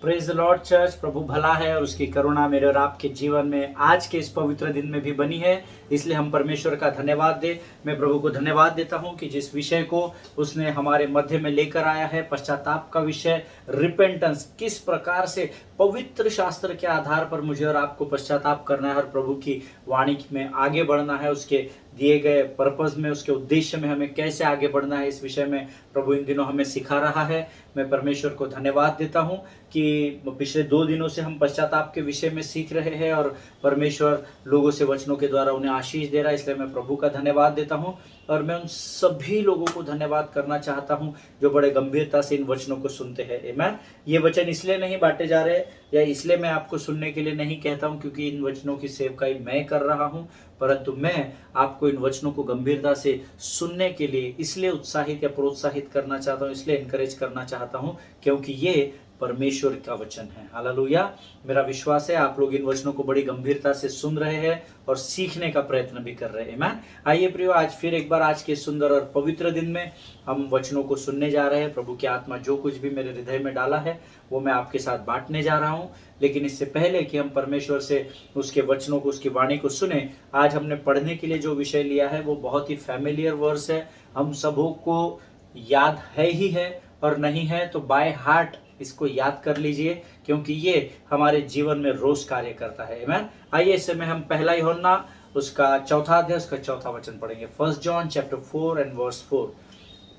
Praise the lord church. प्रभु भला है और उसकी करुणा मेरे और आपके जीवन में आज के इस पवित्र दिन में भी बनी है, इसलिए हम परमेश्वर का धन्यवाद दे। मैं प्रभु को धन्यवाद देता हूं कि जिस विषय को उसने हमारे मध्य में लेकर आया है, पश्चाताप का विषय, रिपेंटेंस, किस प्रकार से पवित्र शास्त्र के आधार पर मुझे और आपको पश्चाताप करना है और प्रभु की वाणी में आगे बढ़ना है, उसके दिए गए पर्पस में, उसके उद्देश्य में हमें कैसे आगे बढ़ना है, इस विषय में प्रभु इन दिनों हमें सिखा रहा है। मैं परमेश्वर को धन्यवाद देता हूं कि पिछले 2 दिनों से हम पश्चाताप के विषय में सीख रहे हैं और परमेश्वर लोगों से वचनों के द्वारा उन्हें आशीष दे रहा है, इसलिए मैं प्रभु का धन्यवाद देता हूं। और मैं उन सभी लोगों को धन्यवाद करना चाहता हूं जो बड़े गंभीरता से इन वचनों को सुनते हैं। आमीन। ये वचन इसलिए नहीं बांटे जा रहे या इसलिए मैं आपको सुनने के लिए नहीं कहता हूं क्योंकि इन वचनों की सेवकाई मैं कर रहा हूं, परंतु मैं आपको इन वचनों को गंभीरता से सुनने के लिए इसलिए उत्साहित या प्रोत्साहित करना चाहता हूं, इसलिए इनकरेज करना चाहता हूं क्योंकि ये परमेश्वर का वचन है। हालेलुया। मेरा विश्वास है आप लोग इन वचनों को बड़ी गंभीरता से सुन रहे हैं और सीखने का प्रयत्न भी कर रहे हैं। आमीन। आइए प्रियो, आज फिर एक बार आज के सुंदर और पवित्र दिन में हम वचनों को सुनने जा रहे हैं। प्रभु की आत्मा जो कुछ भी मेरे हृदय में डाला है वो मैं आपके साथ बांटने जा रहा हूं, लेकिन इससे पहले कि हम परमेश्वर से उसके वचनों को, उसकी वाणी को सुने, आज हमने पढ़ने के लिए जो विषय लिया है वो बहुत ही फैमिलियर वर्स है, हम सबों को याद है ही है, और नहीं है तो बाय हार्ट इसको याद कर लीजिए क्योंकि ये हमारे जीवन में रोज कार्य करता है। आमीन। आइए इस समय हम पहला यूहन्ना उसका 4 अध्याय उसका 4 वचन पढ़ेंगे। 1 John chapter 4 and verse 4।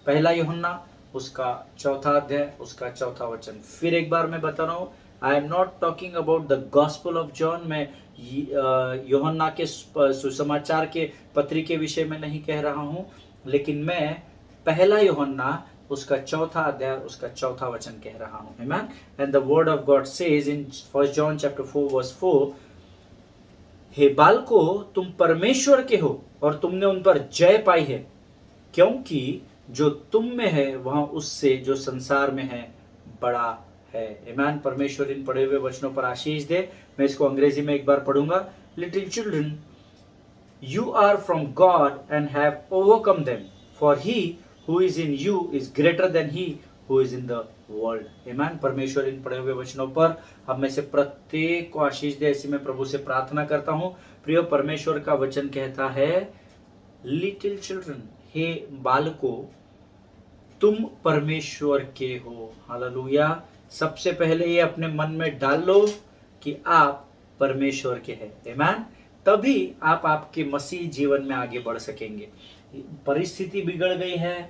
पहला यूहन्ना उसका 4 अध्याय उसका 4 वचन। फिर एक बार मैं बता रहा हूँ, आई am not talking about the gospel of John. मैं यूहन्ना के सुसमाचार के पत्री के विषय में नहीं कह रहा हूँ, लेकिन मैं पहला यूहन्ना उसका 4 अध्याय उसका 4 वचन कह रहा हूँ। आमीन। And the word of God says in 1 John chapter 4 verse 4, हे बालको, तुम परमेश्वर के हो और तुमने उन पर जय पाई है, क्योंकि जो तुम में है वह उससे जो संसार में है बड़ा है। आमीन। परमेश्वर इन पढ़े हुए वचनों पर आशीष दे। मैं इसको अंग्रेजी में एक बार पढ़ूंगा। Little children, you are from God and have overcome them, for he who is in you is greater than he who is in the world। आमीन। परमेश्वर इन पढ़े हुए वचनों पर हम में से प्रत्येक को आशीष दे, ऐसी मैं प्रभु से प्रार्थना करता हूँ। प्रिय, परमेश्वर का वचन कहता है, लिटिल चिल्ड्रन, हे बालको, तुम परमेश्वर के हो। हालेलुया। सबसे पहले ये अपने मन में डाल लो कि आप परमेश्वर के हैं। आमीन। तभी आप आपके मसीह जीवन में आगे बढ़ सकेंगे। परिस्थिति बिगड़ गई है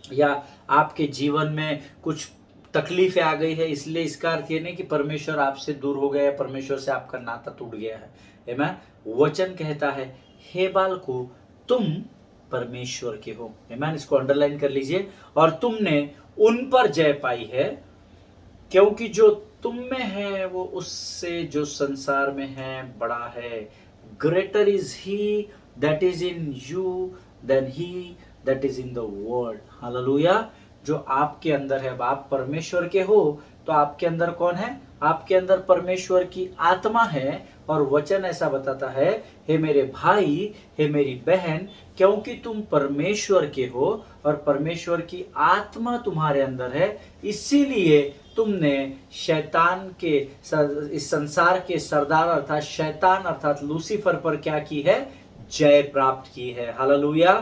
या आपके जीवन में कुछ तकलीफें आ गई है, इसलिए इसका अर्थ ये नहीं कि परमेश्वर आपसे दूर हो गया है, परमेश्वर से आपका नाता टूट गया है। आमीन। वचन कहता है, हे बालको, तुम परमेश्वर के हो। आमीन। इसको अंडरलाइन कर लीजिए। और तुमने उन पर जय पाई है, क्योंकि जो तुम में है वो उससे जो संसार में है बड़ा है। Greater is he that is in you than he that is in the world। Hallelujah. जो आपके अंदर है, आप परमेश्वर के हो तो आपके अंदर कौन है? आपके अंदर परमेश्वर की आत्मा है। और वचन ऐसा बताता है, हे मेरे भाई, हे मेरी बहन, क्योंकि तुम परमेश्वर के हो और परमेश्वर की आत्मा तुम्हारे अंदर है, इसीलिए तुमने शैतान के, इस संसार के सरदार अर्थात शैतान अर्थात लूसीफर पर क्या की है? जय प्राप्त की है। हालेलुया।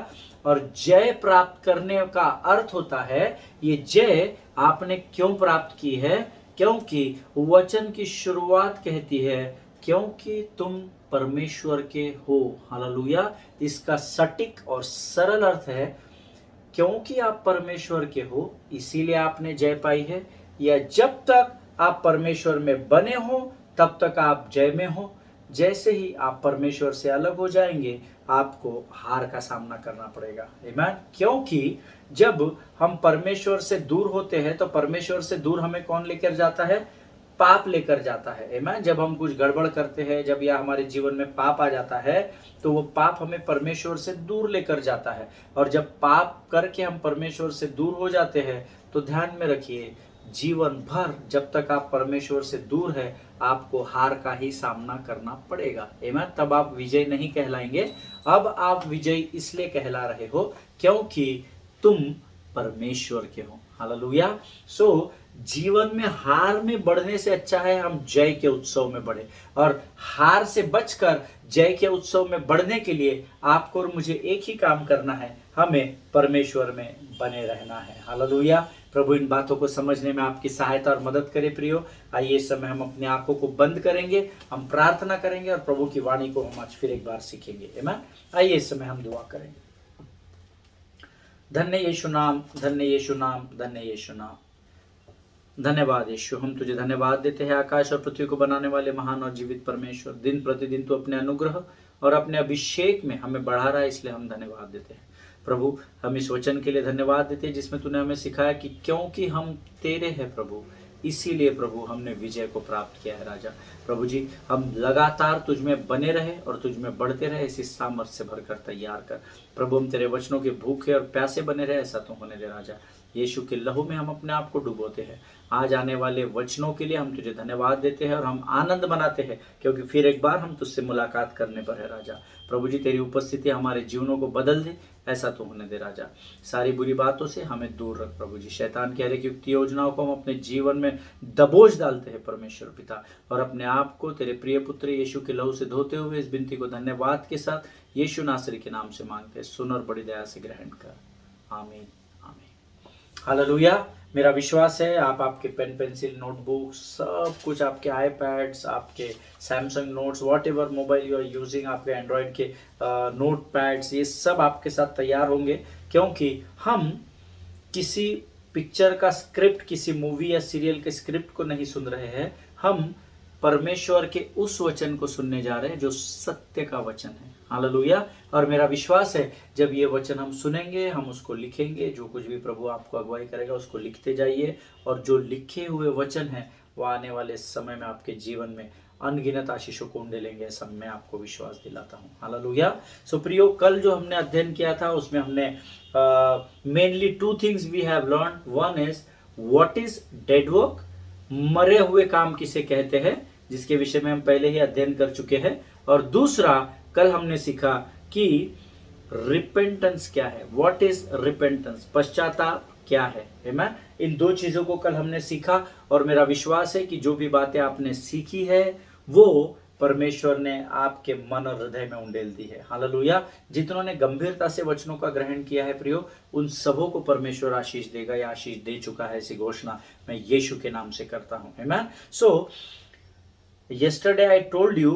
और जय प्राप्त करने का अर्थ होता है, ये जय आपने क्यों प्राप्त की है? क्योंकि वचन की शुरुआत कहती है, क्योंकि तुम परमेश्वर के हो। हालेलुया। इसका सटीक और सरल अर्थ है, क्योंकि आप परमेश्वर के हो इसीलिए आपने जय पाई है, या जब तक आप परमेश्वर में बने हो तब तक आप जय में हो। जैसे ही आप परमेश्वर से अलग हो जाएंगे आपको हार का सामना करना पड़ेगा। आमीन। क्योंकि जब हम परमेश्वर से दूर होते हैं तो परमेश्वर से दूर हमें कौन लेकर जाता है? पाप लेकर जाता है। आमीन। जब हम कुछ गड़बड़ करते हैं, जब या हमारे जीवन में पाप आ जाता है तो वो पाप हमें परमेश्वर से दूर लेकर जाता है। और जब पाप करके हम परमेश्वर से दूर हो जाते हैं तो ध्यान में रखिए, जीवन भर जब तक आप परमेश्वर से दूर है आपको हार का ही सामना करना पड़ेगा। आमीन। तब आप विजय नहीं कहलाएंगे। अब आप विजयी इसलिए कहला रहे हो क्योंकि तुम परमेश्वर के हो। हालेलुया। सो जीवन में हार में बढ़ने से अच्छा है हम जय के उत्सव में बढ़े, और हार से बचकर जय के उत्सव में बढ़ने के लिए आपको और मुझे एक ही काम करना है, हमें परमेश्वर में बने रहना है। हालेलुया। प्रभु इन बातों को समझने में आपकी सहायता और मदद करे प्रियो। आइए इस समय हम अपनी आंखों को बंद करेंगे, हम प्रार्थना करेंगे और प्रभु की वाणी को हम आज फिर एक बार सीखेंगे। आमीन। आइए इस समय हम दुआ करेंगे। धन्य यीशु नाम, धन्य यीशु नाम, धन्य यीशु नाम। धन्यवाद यीशु, हम तुझे धन्यवाद देते हैं आकाश और पृथ्वी को बनाने वाले महान और जीवित परमेश्वर। दिन प्रतिदिन तू अपने अनुग्रह और अपने अभिषेक में हमें बढ़ा रहा है, इसलिए हम धन्यवाद देते हैं। प्रभु हम इस वचन के लिए धन्यवाद देते हैं जिसमें तूने हमें सिखाया कि क्योंकि हम तेरे हैं प्रभु, इसीलिए प्रभु हमने विजय को प्राप्त किया है। राजा प्रभु जी, हम लगातार तुझ में बने रहे और तुझ में बढ़ते रहे, इसी सामर्थ्य से भरकर तैयार कर। प्रभु हम तेरे वचनों के भूखे और प्यासे बने रहे, ऐसा तो होने दे राजा। यीशु के लहू में हम अपने आप को डुबोते हैं। आज आने वाले वचनों के लिए हम तुझे धन्यवाद देते हैं और हम आनंद मनाते हैं, क्योंकि फिर एक बार हम तुझसे मुलाकात करने पर है राजा। प्रभु जी, तेरी उपस्थिति हमारे जीवनों को बदल दे, ऐसा तो होने दे राजा। सारी बुरी बातों से हमें दूर रख प्रभु जी। शैतान की हर एक युक्ति योजनाओं को हम अपने जीवन में दबोच डालते हैं परमेश्वर पिता, और अपने आप को तेरे प्रिय पुत्र यीशु के लहू से धोते हुए इस विनती को धन्यवाद के साथ यीशु नासरी के नाम से मांगते हैं। सुन और बड़ी दया से ग्रहण कर। आमीन, आमीन। हालेलुया। मेरा विश्वास है आप आपके पेन पेंसिल नोटबुक सब कुछ, आपके आईपैड्स, आपके Samsung notes, whatever mobile you are using, आपके एंड्रॉयड के नोट पैड्स, ये सब आपके साथ तैयार होंगे, क्योंकि हम किसी पिक्चर का स्क्रिप्ट, किसी मूवी या सीरियल के स्क्रिप्ट को नहीं सुन रहे हैं। हम परमेश्वर के उस वचन को सुनने जा रहे हैं जो सत्य का वचन है। हालेलुया। और मेरा विश्वास है जब ये वचन हम सुनेंगे, हम उसको लिखेंगे। जो कुछ भी प्रभु आपको अगुवाई करेगा उसको लिखते जाइए, और जो लिखे हुए वचन है वो आने वाले समय में आपके जीवन में अनगिनत आशीषों को उंडेलेंगे, ऐसा मैं आपको विश्वास दिलाता हूँ। हालेलुया। सो प्रियो, कल जो हमने अध्ययन किया था उसमें हमने mainly 2 things we have learn. One is what is dead work, मरे हुए काम किसे कहते हैं, जिसके विषय में हम पहले ही अध्ययन कर चुके हैं। और दूसरा कल हमने सीखा कि रिपेंटेंस क्या है, व्हाट इज रिपेंटेंस, पश्चाताप क्या है। आमीन। इन 2 चीजों को कल हमने सीखा, और मेरा विश्वास है कि जो भी बातें आपने सीखी है वो परमेश्वर ने आपके मन और हृदय में उंडेल दी है। हालेलुया। जितनों ने गंभीरता से वचनों का ग्रहण किया है प्रियो, उन सबों को परमेश्वर आशीष देगा या आशीष दे चुका है, ऐसी घोषणा मैं यीशु के नाम से करता हूं। आमीन। सो yesterday I told you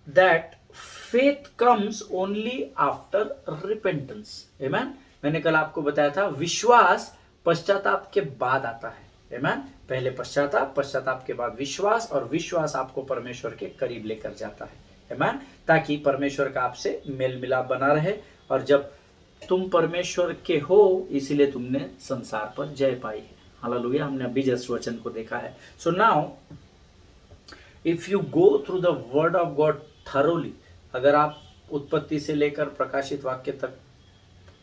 that faith comes only after repentance. Amen. मैंने कल आपको बताया था विश्वास पश्चाताप के बाद आता है। Amen. पहले पश्चाताप, पश्चाताप के बाद विश्वास, और विश्वास आपको परमेश्वर के करीब लेकर जाता है। Amen. ताकि परमेश्वर का आपसे मेल मिलाप बना रहे, और जब तुम परमेश्वर के हो इसीलिए तुमने संसार पर जय पाई है। हालेलुया। हमने अभी जस्ट वचन को देखा है। So now if you go through the word of God thoroughly, अगर आप उत्पत्ति से लेकर प्रकाशित वाक्य तक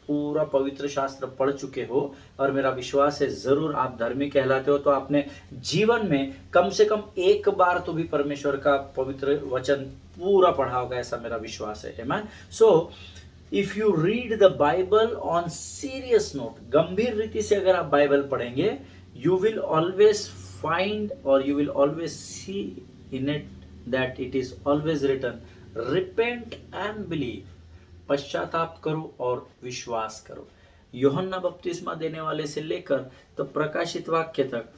पूरा पवित्र शास्त्र पढ़ चुके हो, और मेरा विश्वास है जरूर आप धर्मी कहलाते हो, तो आपने जीवन में कम से कम एक बार तो भी परमेश्वर का पवित्र वचन पूरा पढ़ा होगा, ऐसा मेरा विश्वास है। आमीन। So if you read the Bible on serious note, गंभीर रीति से अगर आप बाइबल पढ़ेंगे, यू विल ऑलवेज फाइंड और you will always see in it that it is always written repent and believe, पश्चाताप करो और विश्वास करो। यूहन्ना बपतिस्मा देने वाले से लेकर तो प्रकाशित वाक्य तक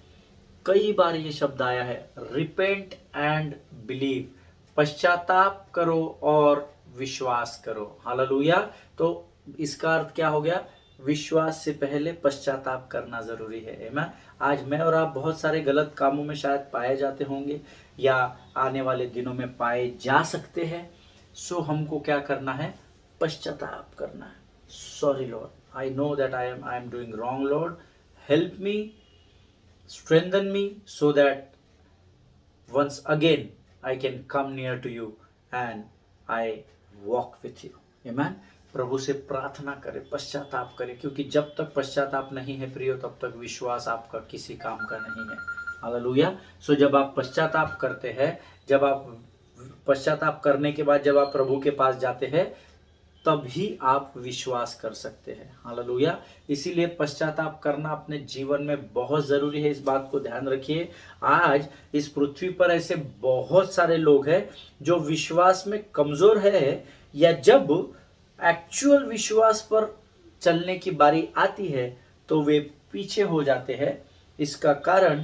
कई बार ये शब्द आया है, रिपेंट एंड बिलीव, पश्चाताप करो और विश्वास करो। हालेलुया। तो इसका अर्थ क्या हो गया, विश्वास से पहले पश्चाताप करना जरूरी है। आमीन। आज मैं और आप बहुत सारे गलत कामों में शायद पाए जाते होंगे, या आने वाले दिनों में पाए जा सकते हैं। सो हमको क्या करना है, पश्चाताप करना है। Sorry Lord, I know that I am doing wrong, Lord help me, strengthen me, so that once again I can come near to you and I walk with you. आमीन। प्रभु से प्रार्थना करें, पश्चाताप करें, क्योंकि जब तक पश्चाताप नहीं है प्रियो, तब तक विश्वास आपका किसी काम का नहीं है। हालेलुया। सो जब आप पश्चाताप करते हैं, जब आप पश्चाताप करने के बाद जब आप प्रभु के पास जाते हैं, तभी आप विश्वास कर सकते हैं। हालेलुया। इसीलिए पश्चाताप करना अपने जीवन में बहुत जरूरी है, इस बात को ध्यान रखिए। आज इस पृथ्वी पर ऐसे बहुत सारे लोग हैं जो विश्वास में कमजोर है, या जब एक्चुअल विश्वास पर चलने की बारी आती है तो वे पीछे हो जाते हैं। इसका कारण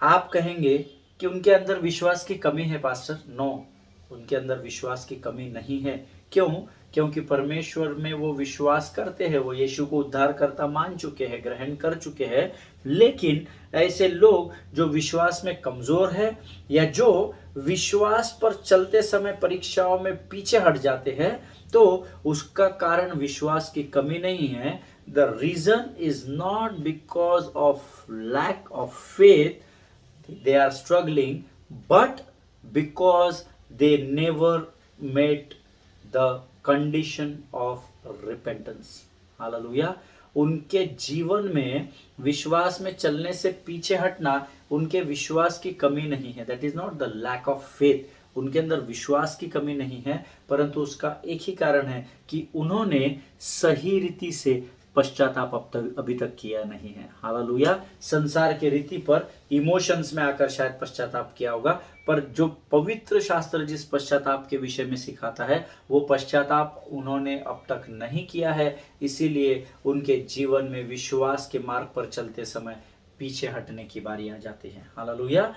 आप कहेंगे कि उनके अंदर विश्वास की कमी है पास्टर। नो, उनके अंदर विश्वास की कमी नहीं है। क्यों? क्योंकि परमेश्वर में वो विश्वास करते हैं, वो यीशु को उद्धारकर्ता मान चुके हैं, ग्रहण कर चुके हैं। लेकिन ऐसे लोग जो विश्वास में कमजोर है, या जो विश्वास पर चलते समय परीक्षाओं में पीछे हट जाते हैं, तो उसका कारण विश्वास की कमी नहीं है। The reason is not because of lack of faith they are struggling, but because they never met the condition of repentance. Hallelujah. उनके जीवन में विश्वास में चलने से पीछे हटना उनके विश्वास की कमी नहीं है। That is not the lack of faith. उनके अंदर विश्वास की कमी नहीं है, परंतु उसका एक ही कारण है कि उन्होंने सही रीति से पश्चाताप अभी तक किया नहीं है। हालेलुया। संसार के रीति पर इमोशंस में आकर शायद पश्चाताप किया होगा, पर जो पवित्र शास्त्र जिस पश्चाताप के विषय में सिखाता है वो पश्चाताप उन्होंने अब तक नहीं किया है। इसीलिए उनके जीवन में विश्वास के मार्ग पर चलते समय पीछे हटने की बारी आ जाती है। हालेलुया।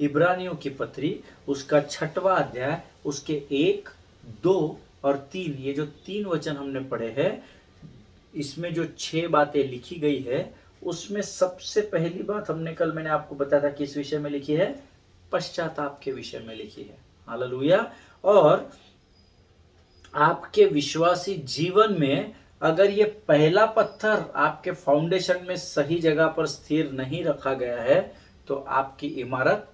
इब्रानियों की पत्री उसका 6वां अध्याय उसके 1, 2 और 3, ये जो 3 वचन हमने पढ़े हैं, इसमें जो 6 बातें लिखी गई है, उसमें सबसे पहली बात मैंने आपको बताया था किस विषय में लिखी है? पश्चाताप के विषय में लिखी है। हालेलुया। और आपके विश्वासी जीवन में अगर ये पहला पत्थर आपके फाउंडेशन में सही जगह पर स्थिर नहीं रखा गया है तो आपकी इमारत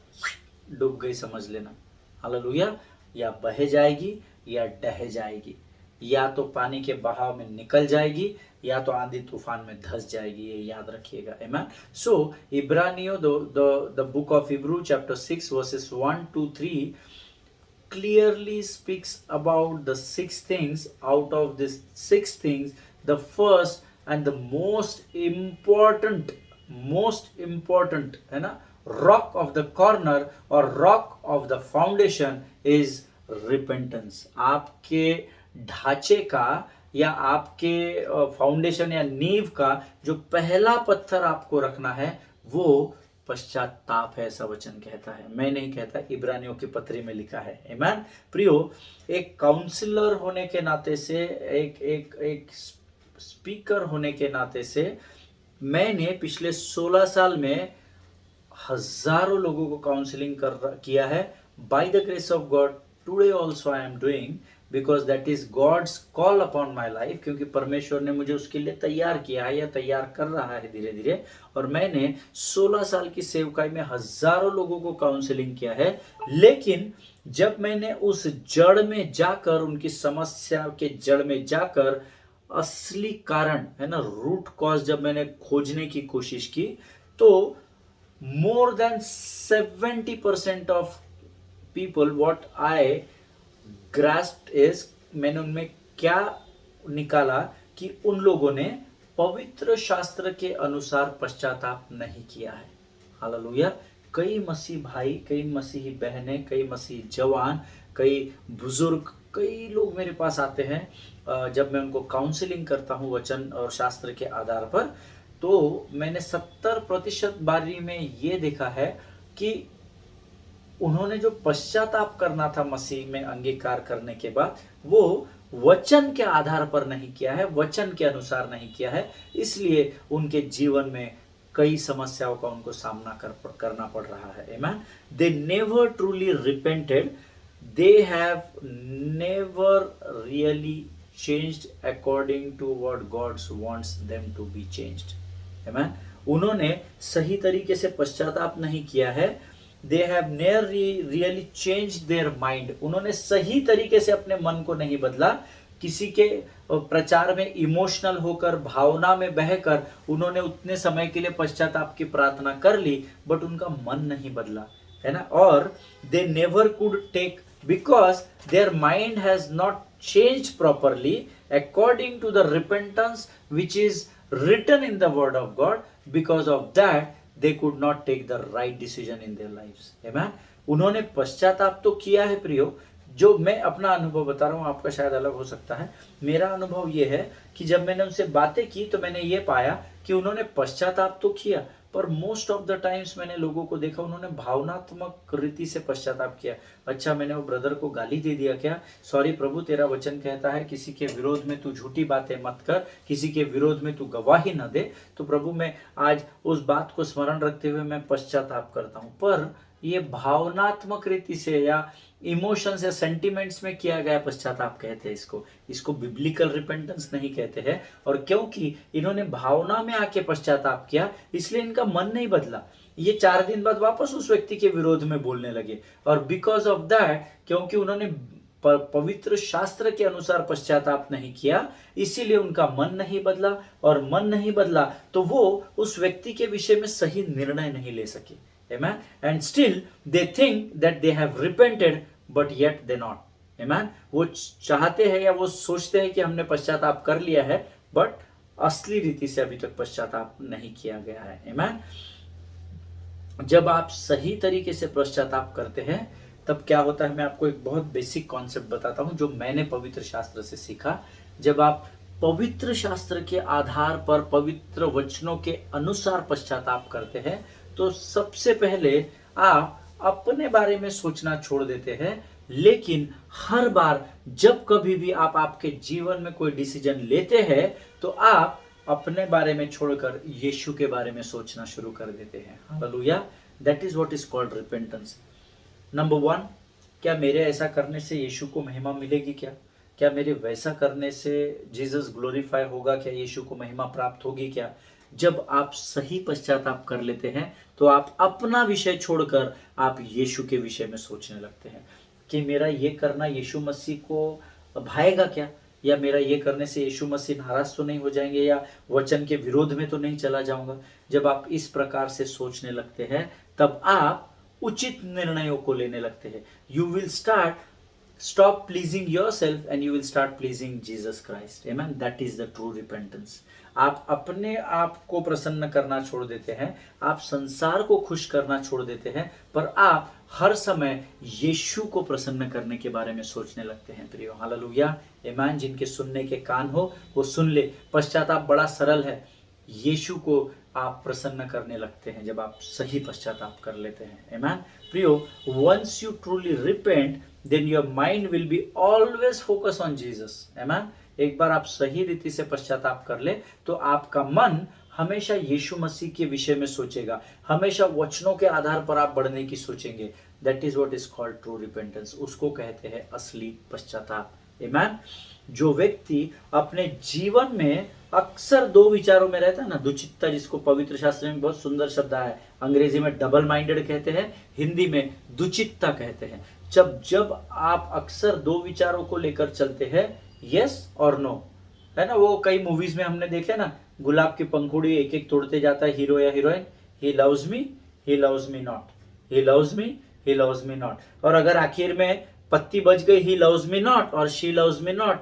डूब गई समझ लेना। हालेलुया। या बह जाएगी या ढह जाएगी, या तो पानी के बहाव में निकल जाएगी या तो आंधी तूफान में धंस जाएगी। ये याद रखिएगा। आमेन। सो इब्रानियों the book of Hebrew chapter 6 verses 1 to 3 clearly speaks about the 6 things. Out of these 6 things, the first and the most important है ना, rock of the corner or rock of the foundation is repentance. आपके ढांचे का या आपके foundation या नींव का जो पहला पत्थर आपको रखना है वो पश्चाताप है, ऐसा वचन कहता है। मैं नहीं कहता, इब्रानियों की पत्री में लिखा है। आमीन। प्रियो, एक काउंसलर होने के नाते से, एक स्पीकर होने के नाते से, मैंने पिछले 16 साल में हजारों लोगों को काउंसलिंग किया है। By the grace of God today also I am doing, because that is God's call upon my life. क्योंकि परमेश्वर ने मुझे उसके लिए तैयार किया है या तैयार कर रहा है धीरे धीरे। और मैंने 16 साल की सेवकाई में हजारों लोगों को काउंसलिंग किया है। लेकिन जब मैंने उस जड़ में जाकर, उनकी समस्या के जड़ में जाकर असली कारण है ना, रूट कॉज जब मैंने खोजने की कोशिश की, तो more than 70% of people what I grasped is, मैंने उनमें क्या निकाला कि उन लोगों ने पवित्र शास्त्र के अनुसार पश्चाताप नहीं किया है। हालेलुया। कई मसीह भाई, कई मसीही बहनें, कई मसीही जवान, कई बुजुर्ग, कई लोग मेरे पास आते हैं जब मैं उनको काउंसलिंग करता हूँ वचन और शास्त्र के आधार पर, तो मैंने 70% बारी में ये देखा है कि उन्होंने जो पश्चाताप करना था मसीह में अंगीकार करने के बाद, वो वचन के आधार पर नहीं किया है, वचन के अनुसार नहीं किया है। इसलिए उनके जीवन में कई समस्याओं का उनको सामना करना पड़ रहा है। आमीन। They never truly repented, they have never really changed according to what God wants them to be changed. आमीन। उन्होंने सही तरीके से पश्चाताप नहीं किया है। They have never really changed their mind. उन्होंने सही तरीके से अपने मन को नहीं बदला। किसी के प्रचार में इमोशनल होकर, भावना में बहकर उन्होंने उतने समय के लिए पश्चाताप की प्रार्थना कर ली, बट उनका मन नहीं बदला, है ना। और they never could take, because their mind has not changed properly according to the repentance which is written in the word of God. Because of that they could not take the right decision in their lives. Amen. उन्होंने पश्चाताप तो किया है प्रियो। जो मैं अपना अनुभव बता रहा हूँ, आपका शायद अलग हो सकता है। मेरा अनुभव ये है कि जब मैंने उनसे बातें की तो मैंने ये पाया कि उन्होंने पश्चाताप तो किया, पर मोस्ट ऑफ द टाइम्स मैंने लोगों को देखा उन्होंने भावनात्मक रीति से पश्चाताप किया। अच्छा, मैंने वो ब्रदर को गाली दे दिया क्या? सॉरी प्रभु, तेरा वचन कहता है किसी के विरोध में तू झूठी बातें मत कर, किसी के विरोध में तू गवाही न दे। तो प्रभु मैं आज उस बात को स्मरण रखते हुए मैं पश्चाताप करता हूँ। पर ये भावनात्मक रीति से या इमोशंस या सेंटिमेंट्स में किया गया पश्चाताप कहते हैं इसको बिब्लिकल रिपेंटेंस नहीं कहते हैं। और क्योंकि इन्होंने भावना में आके पश्चाताप किया इसलिए इनका मन नहीं बदला। ये 4 दिन बाद वापस उस व्यक्ति के विरोध में बोलने लगे। और बिकॉज ऑफ दैट, क्योंकि उन्होंने पवित्र शास्त्र के अनुसार पश्चाताप नहीं किया, इसीलिए उनका मन नहीं बदला। और मन नहीं बदला तो वो उस व्यक्ति के विषय में सही निर्णय नहीं ले सके। Amen. And still they think that they have repented, but yet they not. Amen. वो चाहते हैं या वो सोचते हैं कि हमने पश्चाताप कर लिया है, बट असली रीति से अभी तक पश्चाताप नहीं किया गया है। Amen. जब आप सही तरीके से पश्चाताप करते हैं तब क्या होता है, मैं आपको एक बहुत बेसिक कॉन्सेप्ट बताता हूं जो मैंने पवित्र शास्त्र से सीखा। जब आप पवित्र शास्त्र के आधार पर पवित्र वचनों के अनुसार पश्चाताप करते हैं तो सबसे पहले आप अपने बारे में सोचना छोड़ देते हैं। लेकिन हर बार जब कभी भी आप आपके जीवन में कोई डिसीजन लेते हैं तो आप अपने बारे में छोड़कर यीशु के बारे में सोचना शुरू कर देते हैं। Hallelujah. That is what is called repentance. Number 1, क्या मेरे ऐसा करने से यीशु को महिमा मिलेगी? क्या मेरे वैसा करने से जीसस ग्लोरीफाई होगा? क्या यीशु को महिमा प्राप्त होगी? क्या? जब आप सही पश्चाताप कर लेते हैं तो आप अपना विषय छोड़कर आप यीशु के विषय में सोचने लगते हैं कि मेरा ये करना यीशु मसीह को भाएगा क्या, या मेरा ये करने से यीशु मसीह नाराज तो नहीं हो जाएंगे, या वचन के विरोध में तो नहीं चला जाऊंगा। जब आप इस प्रकार से सोचने लगते हैं तब आप उचित निर्णयों को लेने लगते हैं। You will stop pleasing yourself and you will start pleasing Jesus Christ. Amen. That is the true repentance. आप अपने आप को प्रसन्न करना छोड़ देते हैं, आप संसार को खुश करना छोड़ देते हैं, पर आप हर समय यीशु को प्रसन्न करने के बारे में सोचने लगते हैं। प्रियो, हालेलुया। आमीन। जिनके सुनने के कान हो वो सुन ले। पश्चाताप बड़ा सरल है। यीशु को आप प्रसन्न करने लगते हैं जब आप सही पश्चाताप कर लेते हैं। आमीन। प्रियो, once you truly repent, then your mind will be always focused on Jesus. Amen. एक बार आप सही रीति से पश्चाताप कर ले तो आपका मन हमेशा यीशु मसीह के विषय में सोचेगा, हमेशा वचनों के आधार पर आप बढ़ने की सोचेंगे। That is what is called true repentance. उसको कहते हैं असली पश्चाताप। Amen. जो व्यक्ति अपने जीवन में अक्सर 2 विचारों में रहता है ना, दुचित्ता, जिसको पवित्र शास्त्र में बहुत सुंदर शब्द है, अंग्रेजी में डबल माइंडेड कहते हैं, हिंदी में दुचित्ता कहते हैं। जब आप अक्सर 2 विचारों को लेकर चलते हैं, यस और नो, है ना। वो कई मूवीज में हमने देखे ना, गुलाब की पंखुड़ी एक एक तोड़ते जाता है हीरो या heroine. He loves me not, he loves me not. और अगर आखिर में पत्ती बज गई ही लव्स मी नॉट और शी लव्स मी नॉट,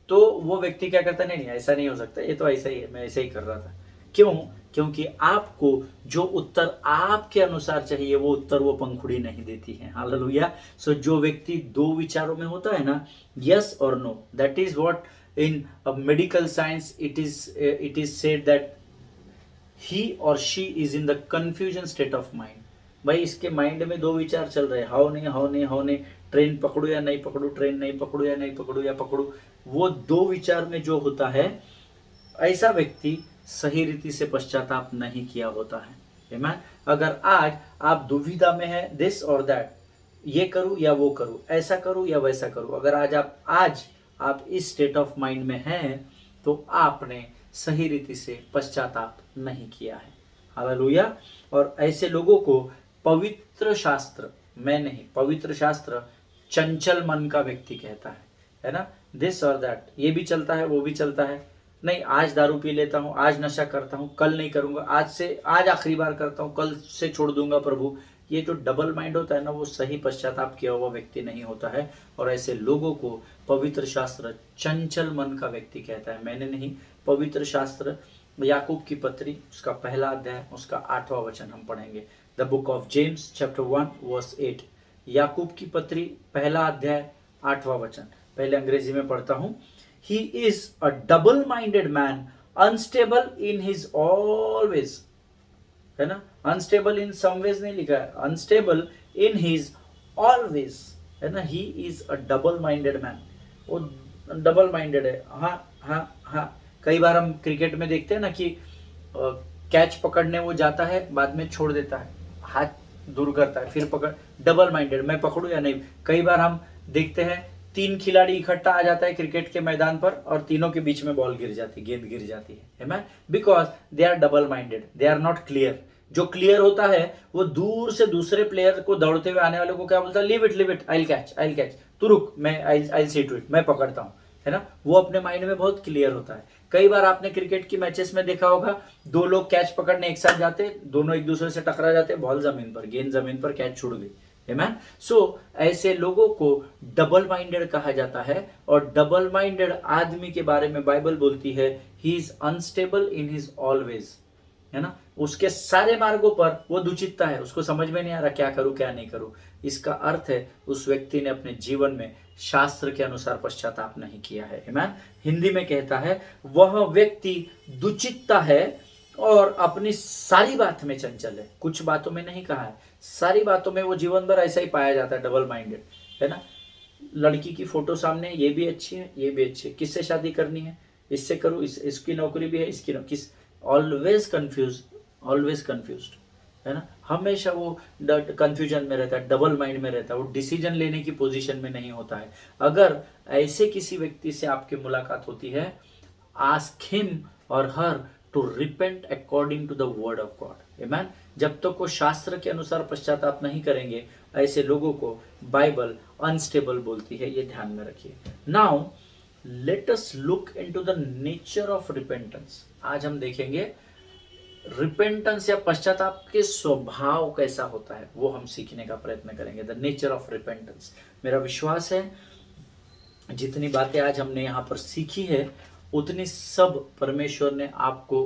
तो वो व्यक्ति क्या करता, नहीं ऐसा नहीं हो सकता, ये तो ऐसा ही है, मैं ऐसे ही कर रहा था। क्यों? क्योंकि आपको जो उत्तर आपके अनुसार चाहिए वो उत्तर वो पंखुड़ी नहीं देती है। हालेलुया। सो जो व्यक्ति 2 विचारों में होता है ना, यस और no, that is what in medical science it is said that he और she is in the confusion state of mind. भाई, इसके माइंड में 2 विचार चल रहे हैं, हाउ नहीं, ट्रेन पकड़ू या नहीं पकड़ू, ट्रेन नहीं पकड़ू या नहीं पकड़ू या पकड़ू। वो 2 विचार में जो होता है, ऐसा व्यक्ति सही रीति से पश्चाताप नहीं किया होता है। आमीन। अगर आज आप दुविधा में है, दिस और दैट, ये करूं या वो करूं, ऐसा करूं या वैसा करूं, अगर आज आप इस स्टेट ऑफ माइंड में हैं तो आपने सही रीति से पश्चाताप नहीं किया है। हालेलुया। और ऐसे लोगों को पवित्र शास्त्र, मैं नहीं, पवित्र शास्त्र चंचल मन का व्यक्ति कहता है ना। दिस और दैट, ये भी चलता है वो भी चलता है, नहीं आज दारू पी लेता हूँ, आज नशा करता हूँ, कल नहीं करूंगा, आज आखिरी बार करता हूँ, कल से छोड़ दूंगा प्रभु। ये जो डबल माइंड होता है ना, वो सही पश्चाताप किया हुआ व्यक्ति नहीं होता है, और ऐसे लोगों को पवित्र शास्त्र चंचल मन का व्यक्ति कहता है। मैंने नहीं, पवित्र शास्त्र याकूब की पत्री उसका पहला अध्याय उसका 8वां वचन हम पढ़ेंगे। The book of James chapter 1 verse 8। याकूब की पत्री पहला अध्याय 8वां वचन, पहले अंग्रेजी में पढ़ता हूं। He is a double minded man, unstable in his always, है ना, अनस्टेबल इन सम वेज नहीं लिखा है, अनस्टेबल इन हिज ऑलवेज, है ना। He is a double minded man, वो डबल माइंडेड है। हाँ हाँ हाँ, कई बार हम क्रिकेट में देखते हैं ना कि कैच पकड़ने वो जाता है, बाद में छोड़ देता है, हाथ दूर करता है, फिर पकड़, डबल माइंडेड, मैं पकड़ूं या नहीं। कई बार हम देखते हैं 3 खिलाड़ी इकट्ठा आ जाता है क्रिकेट के मैदान पर, और तीनों के बीच में बॉल गिर जाती है, गेंद गिर जाती है ना, because they are double minded, they are not clear. जो क्लियर होता है वो दूर से दूसरे प्लेयर को दौड़ते हुए आने वाले को क्या बोलता है, leave it, I will catch, तू रुक, मैं आई सी टू इट, मैं पकड़ता हूं, है ना। वो अपने माइंड में बहुत क्लियर होता है। कई बार आपने क्रिकेट की मैचेस में देखा होगा, 2 लोग कैच पकड़ने एक साथ जाते, दोनों एक दूसरे से टकरा जाते, बॉल जमीन पर, गेंद जमीन पर, कैच छूट गई, है मैन। सो ऐसे लोगों को डबल माइंडेड कहा जाता है, और डबल माइंडेड आदमी के बारे में बाइबल बोलती है, he is unstable in his always, है ना। उसके सारे मार्गों पर वो दुचित्ता है, उसको समझ में नहीं आ रहा क्या करूं क्या नहीं करूं। इसका अर्थ है उस व्यक्ति ने अपने जीवन में शास्त्र के अनुसार पश्चाताप नहीं किया है। आमीन। हिंदी में कहता है, वह व्यक्ति दुचित्ता है और अपनी सारी बात में चंचल है। कुछ बातों में नहीं कहा है, सारी बातों में वो जीवन भर ऐसा ही पाया जाता है, डबल माइंडेड, है ना। लड़की की फोटो सामने, ये भी अच्छी है, ये भी अच्छी है, किससे शादी करनी है, इससे करूं, इसकी नौकरी भी है, इसकी किस, ऑलवेज कंफ्यूज्ड, है ना। हमेशा वो कंफ्यूजन में रहता है, डबल माइंड में रहता है, वो डिसीजन लेने की पोजीशन में नहीं होता है। अगर ऐसे किसी व्यक्ति से आपकी मुलाकात होती है, आस्क हिम और her to repent according to the word of God. आमीन। जब तक वो शास्त्र के अनुसार पश्चाताप नहीं करेंगे, ऐसे लोगों को बाइबल अनस्टेबल बोलती है, ये ध्यान में रखिए। Now let us look into the nature of repentance. आज हम देखेंगे रिपेंटेंस या पश्चाताप के स्वभाव कैसा होता है, वो हम सीखने का प्रयत्न करेंगे। The nature of repentance. मेरा विश्वास है जितनी बातें आज हमने यहाँ पर सीखी है, उतनी सब परमेश्वर ने आपको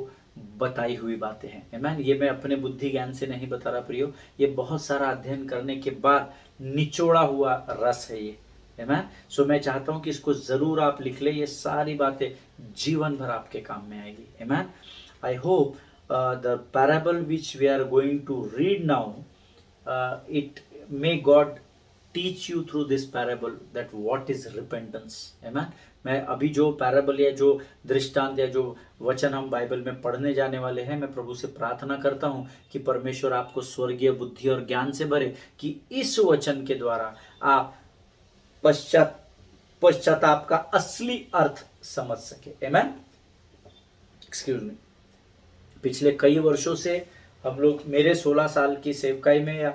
बताई हुई बातें हैं। आमीन। ये मैं अपने बुद्धि ज्ञान से नहीं बता रहा प्रियो, ये बहुत सारा अध्ययन करने के बाद निचोड़ा हुआ रस है ये। आमीन। सो मैं चाहता हूँ कि इसको जरूर आप लिख ले, ये सारी बातें जीवन भर आपके काम में आएगी। आमीन। I hope the parable which we are going to read now, it may God teach you through this parable that what is repentance. Amen. मैं अभी जो पैराबल या जो दृष्टांत या जो वचन हम बाइबल में पढ़ने जाने वाले हैं, मैं प्रभु से प्रार्थना करता हूं कि परमेश्वर आपको स्वर्गीय बुद्धि और ज्ञान से भरे, कि इस वचन के द्वारा आप पश्चाताप का असली अर्थ समझ सके। आमेन। Excuse me. पिछले कई वर्षों से हम लोग, मेरे 16 साल की सेवकाई में, या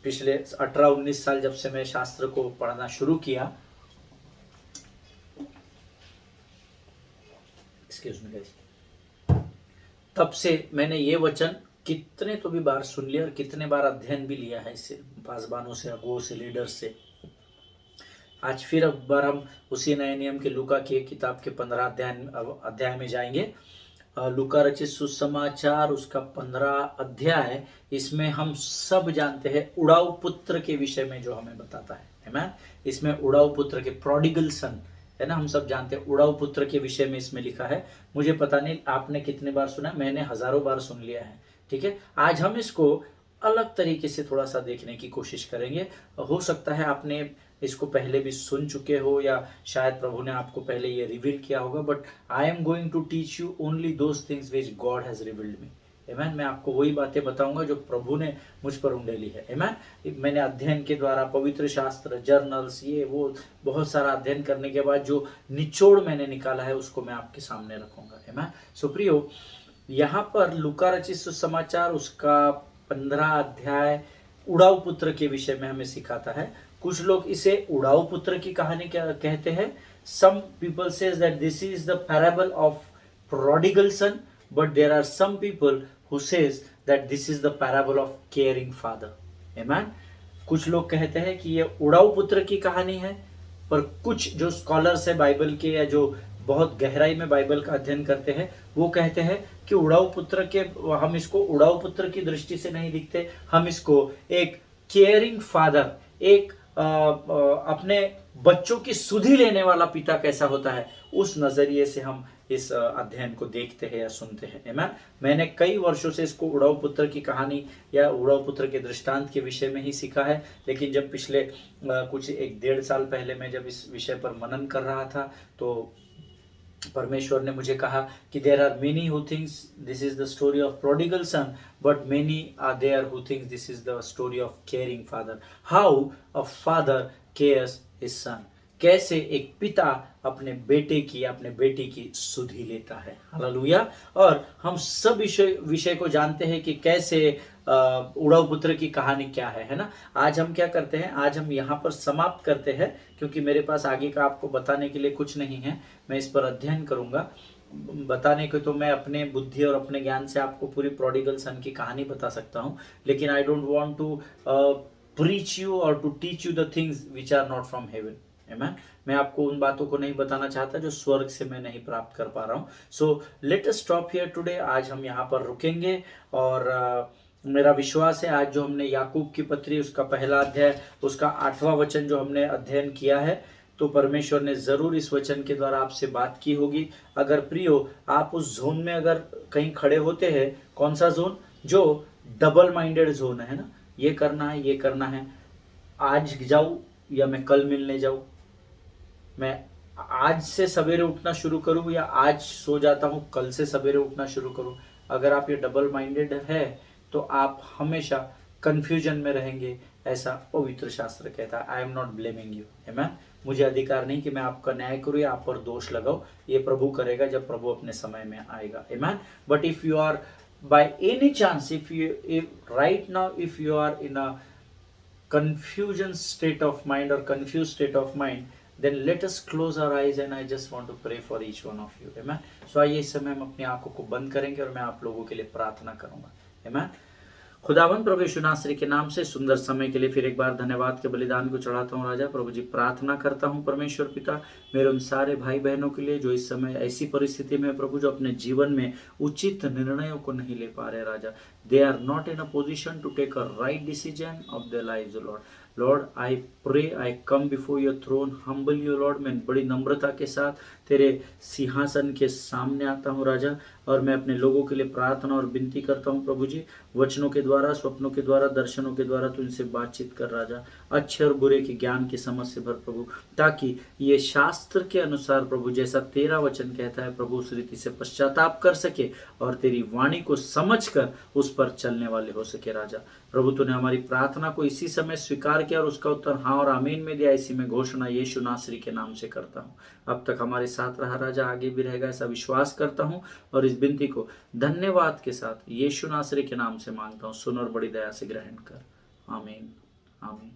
पिछले 18-19 साल जब से मैं शास्त्र को पढ़ना शुरू किया, एक्सक्यूज मी गाइस, तब से मैंने ये वचन कितने तो भी बार सुन लिया और कितने बार अध्ययन भी लिया है इससे, पासबानों से, अगुओं से, लीडर्स से। आज फिर अब बार हम उसी नए नियम के लूका की किताब के 15 अध्याय में जाएंगे। लूका रचित सुसमाचार उसका 15 अध्याय, इसमें हम सब जानते हैं उड़ाऊ पुत्र के विषय में जो हमें बताता है। आमीन। इसमें उड़ाऊ पुत्र के, प्रोडिगल सन, है ना, हम सब जानते हैं उड़ाऊ पुत्र के विषय में इसमें लिखा है। मुझे पता नहीं आपने कितने बार सुना, मैंने हजारों बार सुन लिया है। ठीक है, आज हम इसको अलग तरीके से थोड़ा सा देखने की कोशिश करेंगे। हो सकता है आपने इसको पहले भी सुन चुके हो, या शायद प्रभु ने आपको पहले ये रिवील किया होगा, but I am going to teach you only those things which God has revealed me. आमीन। मैं आपको वही बातें बताऊंगा जो प्रभु ने मुझ पर उंडेली है। आमीन। मैंने अध्ययन के द्वारा, पवित्र शास्त्र, जर्नल्स, ये वो बहुत सारा अध्ययन करने के बाद जो निचोड़ मैंने निकाला है, उसको मैं आपके सामने रखूंगा। आमीन। सो प्रियो, यहाँ पर लूका रचित सुसमाचार उसका 15 अध्याय उड़ाऊ पुत्र के विषय में हमें सिखाता है। कुछ लोग इसे उड़ाऊ पुत्र की कहानी क्या कहते हैं। Some people says that this is the parable of prodigal son, but there are some people who says that this is the parable of caring father. आमेन। कुछ लोग कहते हैं कि ये उड़ाऊ पुत्र की कहानी है, पर कुछ जो स्कॉलर्स है बाइबल के या जो बहुत गहराई में बाइबल का अध्ययन करते हैं वो कहते हैं कि उड़ाऊ पुत्र के, हम इसको उड़ाऊ पुत्र की दृष्टि से नहीं दिखते, हम इसको एक केयरिंग फादर, एक अपने बच्चों की सुधि लेने वाला पिता कैसा होता है उस नजरिए से हम इस अध्ययन को देखते हैं या सुनते हैं। आमेन। मैंने कई वर्षों से इसको उड़ाऊ पुत्र की कहानी या उड़ाऊ पुत्र के दृष्टांत के विषय में ही सीखा है, लेकिन जब पिछले कुछ 1-1.5 साल पहले मैं जब इस विषय पर मनन कर रहा था तो परमेश्वर ने मुझे कहा कि there are many who thinks this is the story of prodigal son, but many are there who thinks this is the story of caring father. How a father cares his son, कैसे एक पिता अपने बेटे की, अपने बेटी की सुधि लेता है। हालेलुया। और हम सब विषय को जानते हैं कि कैसे उड़ाऊ पुत्र की कहानी क्या है ना। आज हम क्या करते हैं, आज हम यहाँ पर समाप्त करते हैं, क्योंकि मेरे पास आगे का आपको बताने के लिए कुछ नहीं है। मैं इस पर अध्ययन करूंगा। बताने को तो मैं अपने बुद्धि और अपने ज्ञान से आपको पूरी प्रोडिगल सन की कहानी बता सकता हूँ, लेकिन I don't want to preach you और to teach you the things which are not from heaven. आमेन। मैं आपको उन बातों को नहीं बताना चाहता जो स्वर्ग से मैं नहीं प्राप्त कर पा रहा हूँ। So let us stop here today. आज हम यहाँ पर रुकेंगे और मेरा विश्वास है आज जो हमने याकूब की पत्री उसका पहला अध्याय उसका 8वां वचन जो हमने अध्ययन किया है, तो परमेश्वर ने जरूर इस वचन के द्वारा आपसे बात की होगी। अगर प्रियो आप उस जोन में अगर कहीं खड़े होते हैं, कौन सा जोन, जो डबल माइंडेड जोन है ना, ये करना है, ये करना है, आज जाऊं या मैं कल मिलने जाऊं, मैं आज से सवेरे उठना शुरू करूं या आज सो जाता हूं कल से सवेरे उठना शुरू करूं। अगर आप ये डबल माइंडेड है तो आप हमेशा कंफ्यूजन में रहेंगे, ऐसा पवित्र शास्त्र कहता है। I am not blaming you. आमेन। मुझे अधिकार नहीं कि मैं आपका न्याय करूं या आप पर दोष लगाऊं, ये प्रभु करेगा जब प्रभु अपने समय में आएगा। आमेन। But if you are by any chance, if right now if you are in a confusion state of mind or confused state of mind, then let us close our eyes and I just want to pray for each one of you. Amen. So आइए इस समय हम अपनी आंखों को बंद करेंगे और मैं आप लोगों के लिए प्रार्थना करूंगा। Amen. खुदावन प्रभु यीशु नासरी के नाम से सुंदर समय के लिए फिर एक बार धन्यवाद के बलिदान को चढ़ाता हूँ राजा। प्रभु जी प्रार्थना करता हूँ परमेश्वर पिता मेरे उन सारे भाई बहनों के लिए जो इस समय ऐसी परिस्थिति में प्रभु जो अपने जीवन में उचित निर्णयों को नहीं ले पा रहे राजा। They are not in a position to take a right decision of their lives lord. Lord I pray, I come before your throne humble you lord. मैं बड़ी नम्रता के साथ तेरे सिंहासन के सामने आता हूँ राजा, और मैं अपने लोगों के लिए प्रार्थना और विनती करता हूँ प्रभु जी, वचनों के द्वारा, स्वप्नों के द्वारा, दर्शनों के द्वारा तू इनसे बातचीत कर राजा, अच्छे और बुरे के ज्ञान की समझ से भर प्रभु, ताकि ये शास्त्र के अनुसार प्रभु जैसा तेरा वचन कहता है प्रभु उस रीति से पश्चाताप कर सके और तेरी वाणी को समझकर उस पर चलने वाले हो सके राजा। प्रभु तूने हमारी प्रार्थना को इसी समय स्वीकार किया और उसका उत्तर हाँ और आमीन में दिया। इसी में घोषणा यीशु नासरी के नाम से करता हूँ। अब तक हमारे साथ रहा राजा, आगे भी रहेगा ऐसा विश्वास करता हूँ और इस विनती को धन्यवाद के साथ यीशु नासरी के नाम से मांगता हूँ। सुन और बड़ी दया से ग्रहण कर। आमीन आमीन।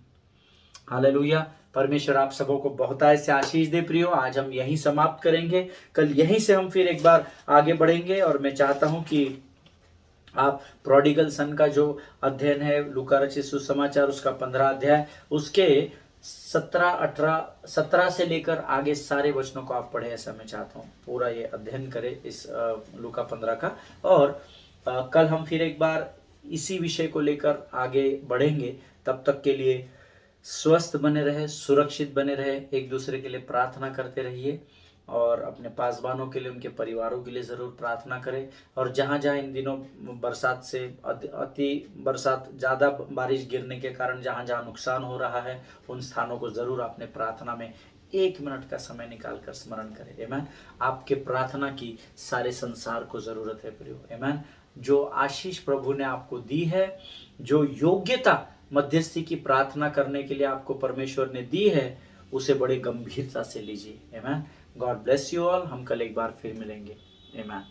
हालेलुया। परमेश्वर आप सबों को बहुतायत से आशीष दे प्रियो। आज हम यहीं समाप्त करेंगे, कल यहीं से हम फिर एक बार आगे बढ़ेंगे और मैं चाहता हूं कि आप प्रोडिगल सन का जो अध्ययन है लूका रचित सुसमाचार उसका 15 अध्याय उसके 17 से लेकर आगे सारे वचनों को आप पढ़े, ऐसा मैं चाहता हूँ। पूरा ये अध्ययन करें इस लूका 15 का, और कल हम फिर एक बार इसी विषय को लेकर आगे बढ़ेंगे। तब तक के लिए स्वस्थ बने रहे, सुरक्षित बने रहे, एक दूसरे के लिए प्रार्थना करते रहिए और अपने पासवानों के लिए, उनके परिवारों के लिए ज़रूर प्रार्थना करें। और जहाँ जहाँ इन दिनों बरसात से अति बरसात ज़्यादा बारिश गिरने के कारण जहाँ जहाँ नुकसान हो रहा है उन स्थानों को ज़रूर अपने प्रार्थना में 1 मिनट का समय निकाल कर स्मरण करें। आमीन। आपके प्रार्थना की सारे संसार को ज़रूरत है प्रियो। आमीन। जो आशीष प्रभु ने आपको दी है, जो योग्यता मध्यस्थी की प्रार्थना करने के लिए आपको परमेश्वर ने दी है, उसे बड़े गंभीरता से लीजिए। आमीन। God bless you all. हम कल एक बार फिर मिलेंगे। आमीन।